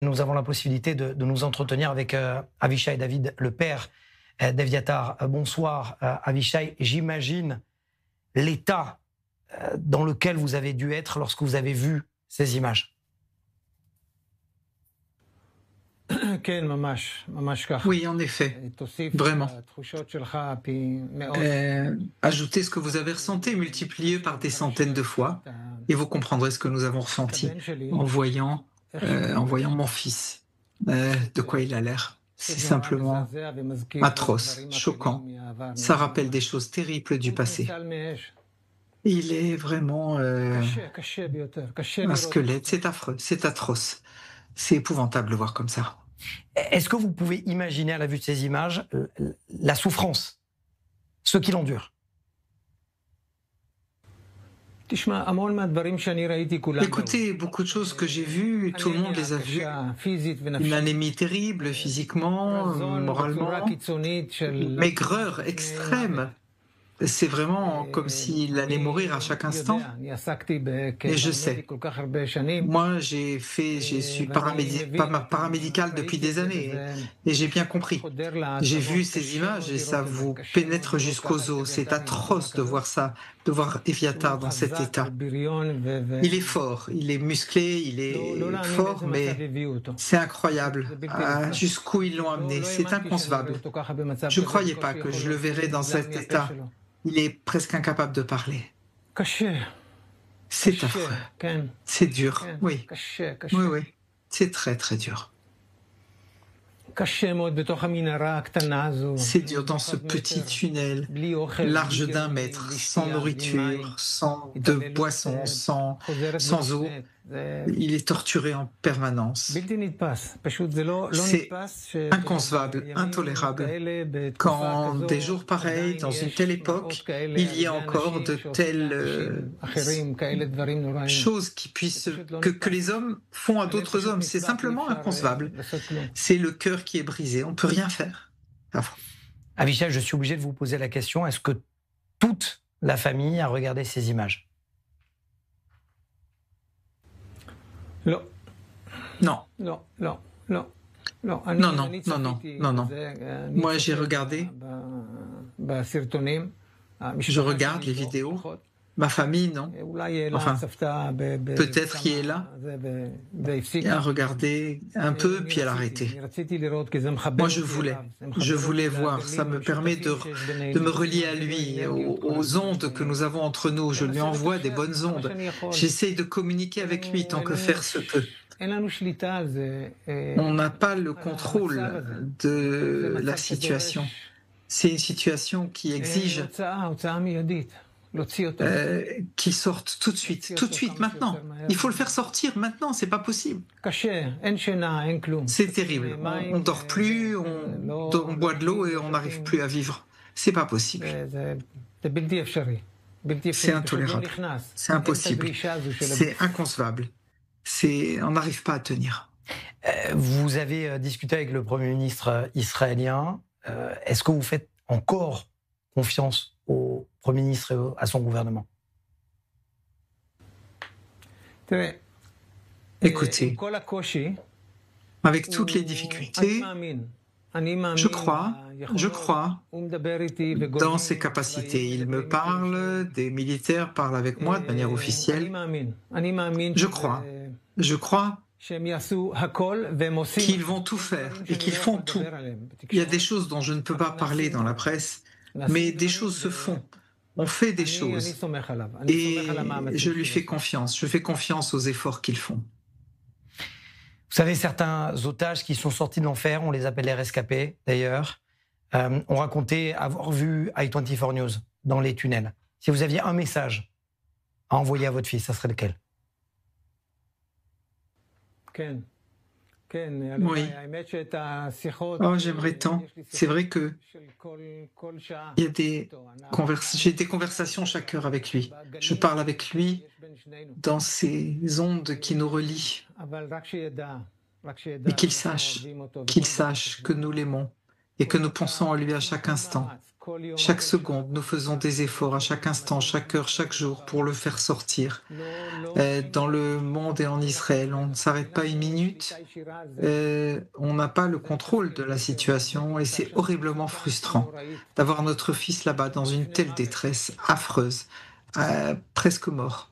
Nous avons la possibilité de nous entretenir avec Avishai David, le père d'Eviatar. Bonsoir Avishai, j'imagine l'état dans lequel vous avez dû être lorsque vous avez vu ces images. Oui, en effet, vraiment. Ajoutez ce que vous avez ressenti, multiplié par des centaines de fois, et vous comprendrez ce que nous avons ressenti en voyant mon fils. De quoi il a l'air. C'est simplement atroce, choquant. Ça rappelle des choses terribles du passé. Il est vraiment un squelette, c'est affreux, c'est atroce. C'est épouvantable de le voir comme ça. Est-ce que vous pouvez imaginer à la vue de ces images la souffrance, ce qu'il endure? Écoutez, beaucoup de choses que j'ai vues, tout le monde les a vues. Une anémie terrible, physiquement, moralement, maigreur extrême. C'est vraiment comme s'il allait mourir à chaque instant. Et je sais. Moi, je suis paramédical depuis des années et j'ai bien compris. J'ai vu ces images et ça vous pénètre jusqu'aux os. C'est atroce de voir ça, de voir Eviatar dans cet état. Il est fort, il est musclé, il est fort, mais c'est incroyable. Jusqu'où ils l'ont amené, c'est inconcevable. Je ne croyais pas que je le verrais dans cet état. Il est presque incapable de parler. C'est affreux. C'est dur, oui. Oui, oui. C'est très, très dur. C'est dur dans ce petit tunnel, large d'1 mètre, sans nourriture, sans de boisson, sans eau. Il est torturé en permanence. C'est inconcevable, intolérable. Quand des jours pareils, dans une telle époque, il y a encore de telles choses que les hommes font à d'autres hommes. C'est simplement inconcevable. C'est le cœur qui est brisé. On ne peut rien faire. Avishai, je suis obligé de vous poser la question, est-ce que toute la famille a regardé ces images? Non. Non. Moi, j'ai regardé. Je regarde les vidéos. Ma famille, non. Enfin, peut-être qu'il est là. Elle a regardé un peu, puis elle a arrêté. Moi, je voulais voir. Ça me permet de me relier à lui, aux ondes que nous avons entre nous. Je lui envoie des bonnes ondes. J'essaye de communiquer avec lui tant que faire se peut. On n'a pas le contrôle de la situation. C'est une situation qui exige qu'il sorte tout de suite, maintenant. Il faut le faire sortir maintenant, c'est pas possible. C'est terrible. On dort plus, on boit de l'eau et on n'arrive plus à vivre. C'est pas possible. C'est intolérable. C'est impossible. C'est inconcevable. On n'arrive pas à tenir. Vous avez discuté avec le Premier ministre israélien. Est-ce que vous faites encore confiance au Premier ministre et à son gouvernement? Écoutez, avec toutes les difficultés, je crois dans ses capacités. Il me parle, des militaires parlent avec moi de manière officielle. Je crois qu'ils vont tout faire et qu'ils font tout. Il y a des choses dont je ne peux pas parler dans la presse, mais des choses se font. On fait des choses. Et je lui fais confiance. Je fais confiance aux efforts qu'ils font. Vous savez, certains otages qui sont sortis de l'enfer, on les appelle les rescapés d'ailleurs, ont raconté avoir vu i24 News dans les tunnels. Si vous aviez un message à envoyer à votre fils, ça serait lequel? Oui. Oh, j'aimerais tant. C'est vrai que il y a j'ai des conversations chaque heure avec lui. Je parle avec lui dans ces ondes qui nous relient. Et qu'il sache que nous l'aimons et que nous pensons à lui à chaque instant. Chaque seconde, nous faisons des efforts à chaque instant, chaque heure, chaque jour pour le faire sortir. Dans le monde et en Israël, on ne s'arrête pas une minute, on n'a pas le contrôle de la situation et c'est horriblement frustrant d'avoir notre fils là-bas dans une telle détresse affreuse, presque mort.